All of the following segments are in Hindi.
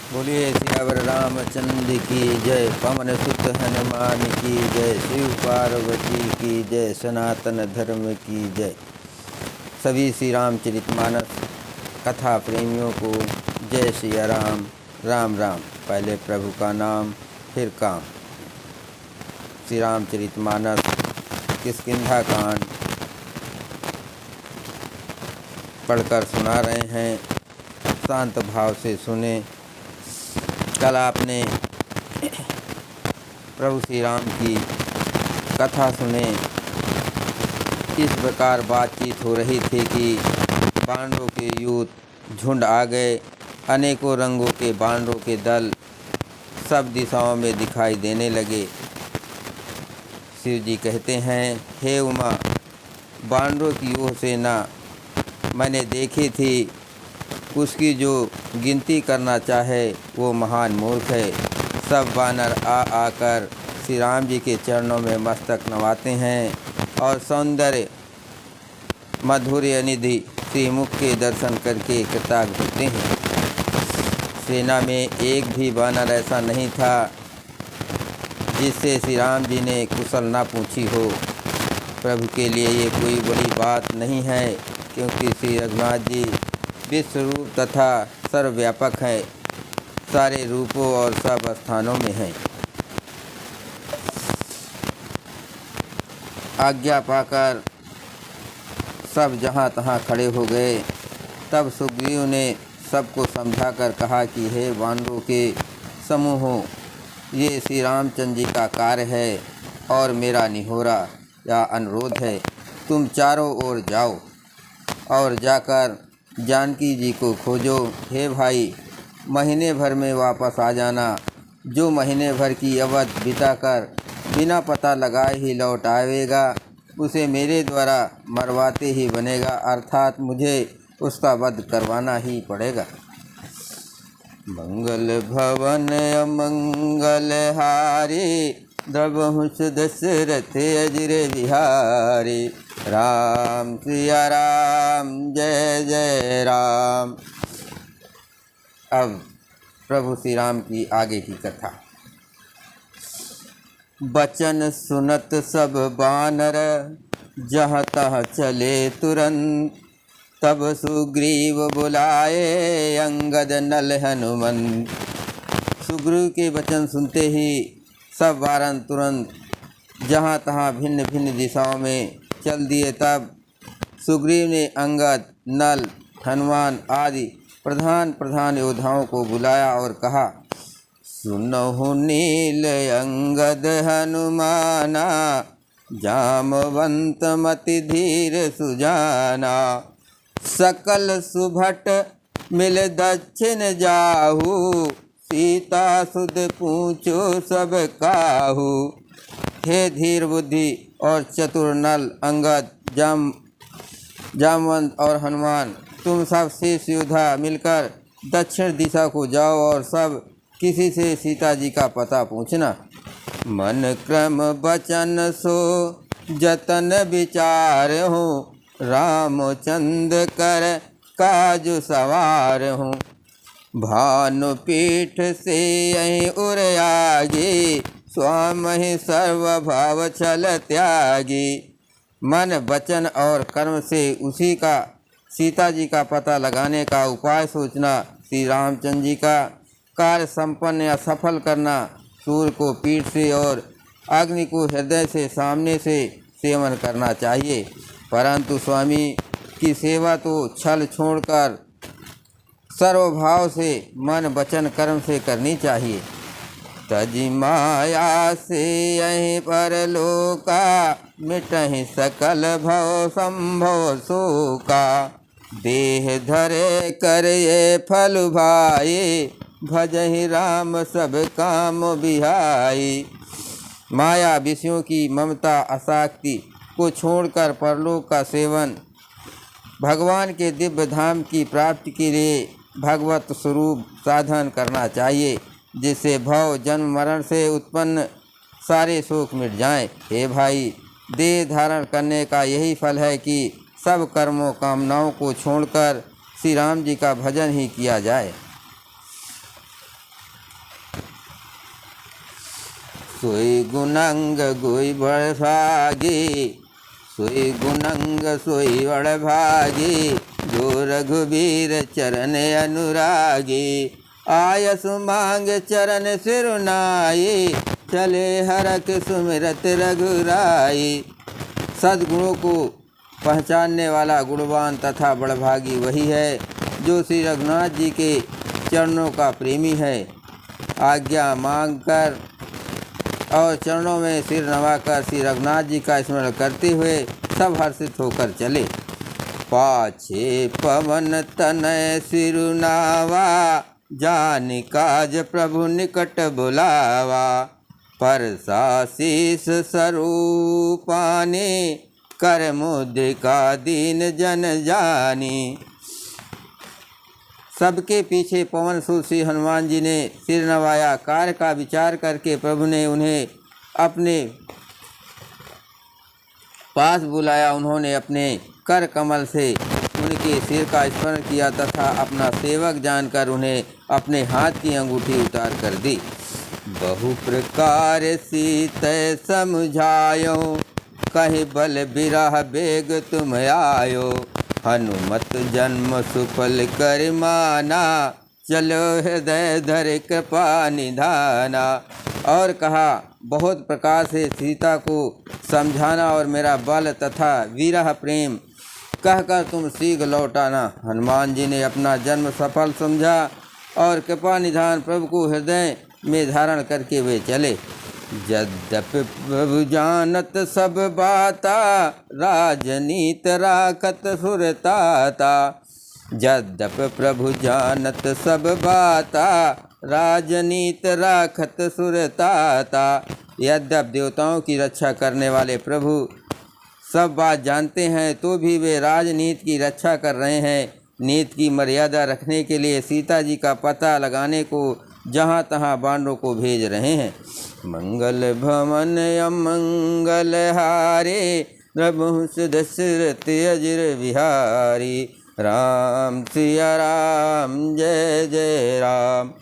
बोलिए सियावर रामचंद्र की जय, पवन सुत हनुमान की जय, शिव पार्वती की जय, सनातन धर्म की जय। सभी श्री रामचरितमानस कथा प्रेमियों को जय सिया राम। राम राम। पहले प्रभु का नाम फिर काम। श्री रामचरितमानस किष्किंधा कांड पढ़कर सुना रहे हैं। शांत भाव से सुने। कल आपने प्रभु श्री राम की कथा सुने। इस प्रकार बातचीत हो रही थी कि बानरों के यूथ झुंड आ गए। अनेकों रंगों के बानरों के दल सब दिशाओं में दिखाई देने लगे। शिव जी कहते हैं, हे उमा, बानरों की वो सेना मैंने देखी थी, उसकी जो गिनती करना चाहे वो महान मूर्ख है। सब बानर आकर श्री राम जी के चरणों में मस्तक नवाते हैं और सौंदर्य माधुर्य निधि श्रीमुख के दर्शन करके कृतज्ञ होते हैं। सेना में एक भी बानर ऐसा नहीं था जिससे श्री राम जी ने कुशल ना पूछी हो। प्रभु के लिए ये कोई बड़ी बात नहीं है, क्योंकि श्री रघुनाथ जी विश्व रूप तथा सर्वव्यापक है, सारे रूपों और सब स्थानों में हैं। आज्ञा पाकर सब जहाँ तहाँ खड़े हो गए। तब सुग्रीव ने सबको समझाकर कहा कि हे वानरों के समूहों, ये श्री रामचंद्र जी का कार्य है और मेरा निहोरा या अनुरोध है। तुम चारों ओर जाओ और जाकर जानकी जी को खोजो। हे भाई, महीने भर में वापस आ जाना। जो महीने भर की अवधि बिताकर बिना पता लगाए ही लौट आएगा, उसे मेरे द्वारा मरवाते ही बनेगा, अर्थात मुझे उसका वध करवाना ही पड़ेगा। मंगल भवन अमंगल हारी, द्रवहुष दशरथ अजिर बिहारी। राम सिया राम, जय जय राम। अब प्रभु श्री राम की आगे की कथा। बचन सुनत सब बानर, जहाँ तहाँ चले तुरंत। तब सुग्रीव बुलाए, अंगद नल हनुमंत। सुग्रीव के वचन सुनते ही सब वारन तुरंत जहाँ तहाँ भिन्न भिन्न दिशाओं में चल दिए। तब सुग्रीव ने अंगद, नल, हनुमान आदि प्रधान प्रधान योद्धाओं को बुलाया और कहा, सुनहु नील अंगद हनुमाना, जामवंत मति धीर सुजाना। सकल सुभट मिल दक्षिण जाहू, सीता सुध पूछो सब काहू। हे धीर बुद्धि और चतुर नल, अंगद, जामवंत और हनुमान, तुम सब शेष योद्धा मिलकर दक्षिण दिशा को जाओ और सब किसी से सीता जी का पता पूछना। मन क्रम बचन सो जतन विचार हूँ, रामचंद्र कर काज सवार हूँ। भानु पीठ से यहीं उर आगे, स्वामी सर्वभाव छल त्यागी। मन वचन और कर्म से उसी का सीता जी का पता लगाने का उपाय सोचना। श्री रामचंद्र जी का कार्य संपन्न या सफल करना। सूर्य को पीठ से और अग्नि को हृदय से सामने से सेवन करना चाहिए, परंतु स्वामी की सेवा तो छल छोड़कर सर्वभाव से मन वचन कर्म से करनी चाहिए। तजि माया से यहीं पर लोका, मिटहि सकल भव संभव शोका। देह धरे कर ये फल भाई, भजहि राम सब काम बिहाई। माया विषयों की ममता आसक्ति को छोड़कर परलोक का सेवन, भगवान के दिव्य धाम की प्राप्ति के लिए भगवत स्वरूप साधन करना चाहिए, जिससे भव जन्म मरण से उत्पन्न सारे शोक मिट जाएं। हे भाई, देह धारण करने का यही फल है कि सब कर्मों कामनाओं को छोड़कर श्री राम जी का भजन ही किया जाए। सोई गुणंग गोई बड़ भागी, सोई गुणंग सोई बड़ भागी, जो रघुबीर चरण अनुरागी। आयस मांग चरण सिरुनाई, चले हरख सुमिरत रघुराई। सद्गुणों को पहचानने वाला गुणवान तथा बड़भागी वही है जो श्री रघुनाथ जी के चरणों का प्रेमी है। आज्ञा मांगकर और चरणों में सिर नवाकर श्री रघुनाथ जी का स्मरण करते हुए सब हर्षित होकर चले। पाछे पवन तनय सिरुनावा, जान काज प्रभु निकट बुलावा। परसा शीस स्वरूपाने, कर मुद्रिका दीन जन जानी। सबके पीछे पवन सुत श्री हनुमान जी ने सिर नवाया। कार्य का विचार करके प्रभु ने उन्हें अपने पास बुलाया। उन्होंने अपने कर कमल से उनके सिर का स्मरण किया तथा अपना सेवक जानकर उन्हें अपने हाथ की अंगूठी उतार कर दी। बहु प्रकार सीत समझायो, कहीं बल बिरह बेग तुम आयो। हनुमत जन्म सुफल कर माना, चलो हृदय धर कृपा निधाना। और कहा, बहुत प्रकार से सीता को समझाना और मेरा बल तथा विरह प्रेम कहकर तुम शीघ्र लौटाना। हनुमान जी ने अपना जन्म सफल समझा और कृपा निधान प्रभु को हृदय में धारण करके वे चले। यद्यपि प्रभु जानत सब बाता, राजनीत राखत सुरताता। यद्यपि प्रभु जानत सब बाता, राजनीत राखत सुरताता। यद्यपि देवताओं की रक्षा करने वाले प्रभु सब बात जानते हैं तो भी वे राजनीति की रक्षा कर रहे हैं। नीति की मर्यादा रखने के लिए सीता जी का पता लगाने को जहाँ तहाँ बांडों को भेज रहे हैं। मंगल भवन अमंगल हारे, प्रभु दशरथ अजर बिहारी। राम सिया राम जय जय राम।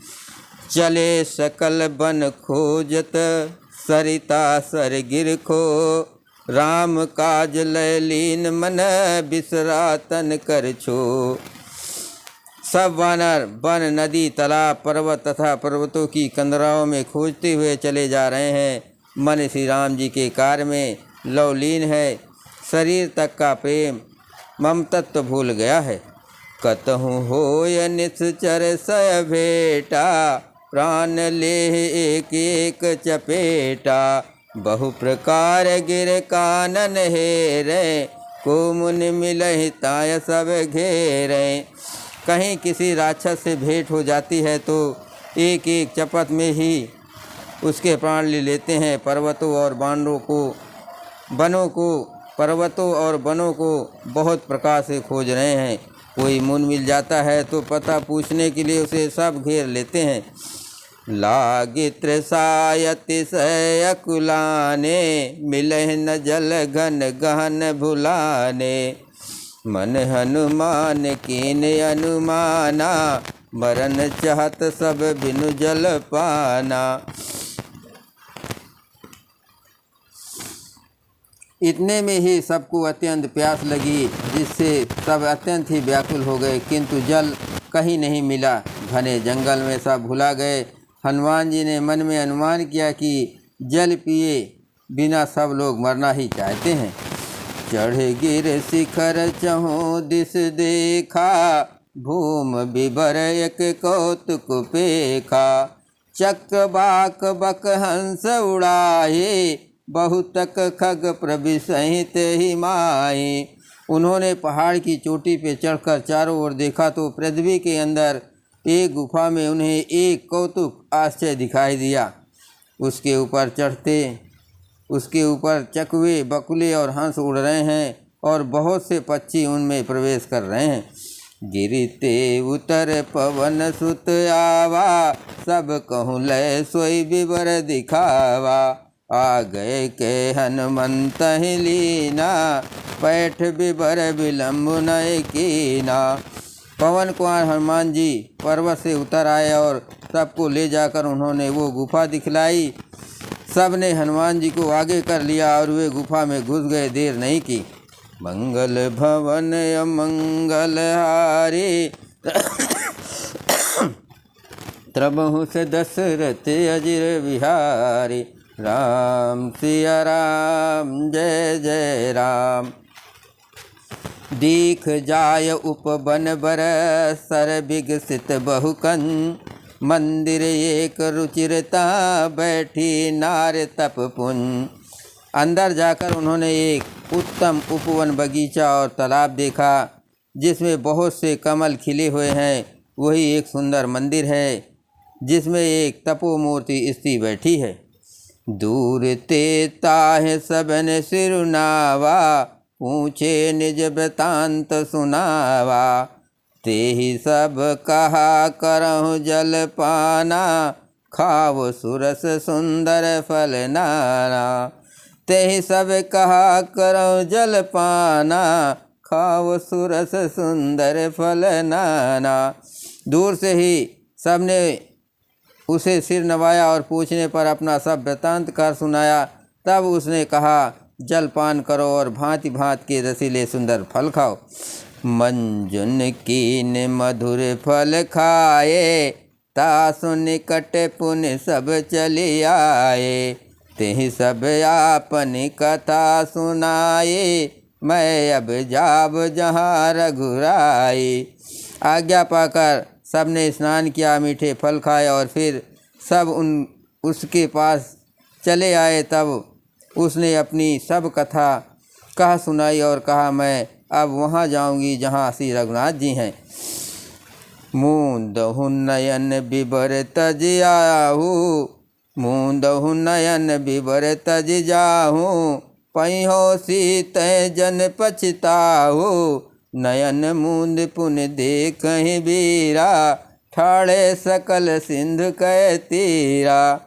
चले सकल बन खोजत, सरिता सर गिर खो। राम काज लय लीन मन, बिसरा तन कर छो। सब वानर वन, नदी, तालाब, पर्वत तथा पर्वतों की कंदराओं में खोजते हुए चले जा रहे हैं। मन श्री राम जी के कार्य में लवलीन है। शरीर तक का प्रेम ममतत्व भूल गया है। कतहु होय निश्चर सय भेटा, प्राण ले एक एक चपेटा। बहु प्रकार गिर कानन हेरे, को मुनि मिलहि ताय सब घेरे। कहीं किसी राक्षस से भेंट हो जाती है तो एक एक चपत में ही उसके प्राण ले लेते हैं। पर्वतों और बनों को बहुत प्रकार से खोज रहे हैं। कोई मुन मिल जाता है तो पता पूछने के लिए उसे सब घेर लेते हैं। लागे त्रिसायतिशय अकुलाने, मिलह न जल घन गहन भुलाने। मन हनुमान कीन अनुमाना, मरन चाहत सब बिनु जल पाना। इतने में ही सबको अत्यंत प्यास लगी, जिससे सब अत्यंत ही व्याकुल हो गए, किंतु जल कहीं नहीं मिला। घने जंगल में सब भुला गए। हनुमान जी ने मन में अनुमान किया कि जल पिए बिना सब लोग मरना ही चाहते हैं। चढ़ गिर शिखर चहु दिस देखा, भूम बिबर एक कौतुक पेखा। चक्र बाक बक हंस उड़ाए, बहुतक खग प्रभि सहित ही माए। उन्होंने पहाड़ की चोटी पे चढ़कर चारों ओर देखा तो पृथ्वी के अंदर एक गुफा में उन्हें एक कौतुक आश्चर्य दिखाई दिया। उसके ऊपर चकवे, बकुले और हंस उड़ रहे हैं और बहुत से पक्षी उनमें प्रवेश कर रहे हैं। गिरते उतर पवन सुत आवा, सब कहूँ लय सोई विवर दिखावा। आ गए के हनुमंत ही लीना, पैठ विवर विलम्ब नय कीना। पवन कुमार हनुमान जी पर्वत से उतर आए और सबको ले जाकर उन्होंने वो गुफा दिखलाई। सब ने हनुमान जी को आगे कर लिया और वे गुफा में घुस गए। देर नहीं की। मंगल भवन अमंगल हारे त्रबहु से दशरथ अजिर बिहारी। राम सिया राम जय जय राम। दीख जाय उपवन बर सर विकसित बहुकन। मंदिर एक रुचिरता बैठी नार तप पुन। अंदर जाकर उन्होंने एक उत्तम उपवन बगीचा और तालाब देखा जिसमें बहुत से कमल खिले हुए हैं। वही एक सुंदर मंदिर है जिसमें एक तपोमूर्ति स्त्री बैठी है। दूर ते ताहे सबन सिरुनावा। पूछे निज वृतांत सुनावा। ते ही सब कहा करहु जल पाना। खाव सुरस सुंदर फल नाना। ते ही सब कहा करहु जल पाना। खाव सुरस सुंदर फल नाना। दूर से ही सबने उसे सिर नवाया और पूछने पर अपना सब वृतांत कर सुनाया। तब उसने कहा, जल पान करो और भांति भांति के रसीले सुंदर फल खाओ। मंजुन कीन मधुर फल खाए। तासु निकट पुण्य सब चले आए। तेहि सब आपन कथा सुनाए। मैं अब जाब जहाँ रघुराई। आज्ञा पाकर सबने स्नान किया, मीठे फल खाए और फिर सब उसके पास चले आए। तब उसने अपनी सब कथा कह सुनाई और कहा, मैं अब वहाँ जाऊँगी जहाँ श्री रघुनाथ जी हैं। मूंदहु नयन बिबर तज आहू। मूंदहु नयन बिबर तज जाहू। पहियो सीत जन पछताहू। नयन मूंद पुन देखहि बीरा। ठाड़े सकल सिंधु कह तीरा।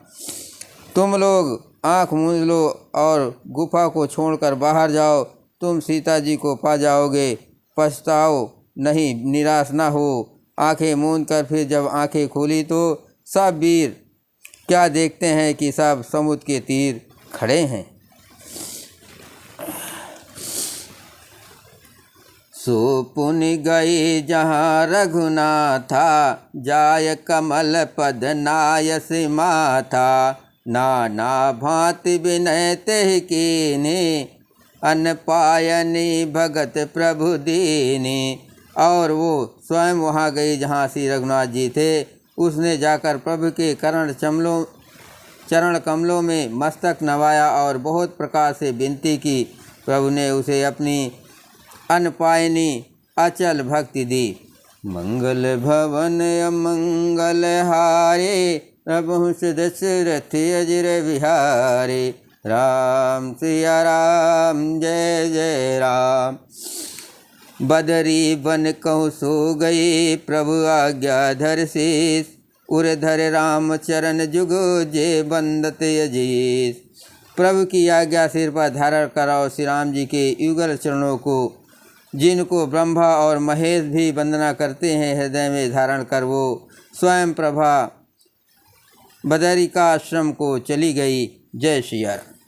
तुम लोग आँख मूंद लो और गुफा को छोड़कर बाहर जाओ। तुम सीता जी को पा जाओगे। पछताओ नहीं, निराश ना हो। आंखें मूंद कर फिर जब आंखें खोली तो सब वीर क्या देखते हैं कि सब समुद्र के तीर खड़े हैं। सो पुन गई जहाँ रघुनाथा। जाय कमल पद नायस माथा। नाना भांति विनय तेहि कीनी। अन पायनी भगत प्रभु दीनी। और वो स्वयं वहाँ गई जहाँ श्री रघुनाथ जी थे। उसने जाकर प्रभु के चरण कमलों में मस्तक नवाया और बहुत प्रकार से विनती की। प्रभु ने उसे अपनी अनपायनी अचल भक्ति दी। मंगल भवन अमंगल हारे। प्रभु दशरथ अजिर बिहारी। राम सिया राम जय जय राम। बदरी बन कहु सो गई। प्रभु आज्ञा धर शीस। उरधर राम चरण जुगो जे बंदत अजीस। प्रभु की आज्ञा सिर पर धारण कराओ श्री राम जी के युगल चरणों को, जिनको ब्रह्मा और महेश भी वंदना करते हैं। हृदय में धारण कर वो स्वयं प्रभा बदरिका आश्रम को चली गई। जय श्री राम।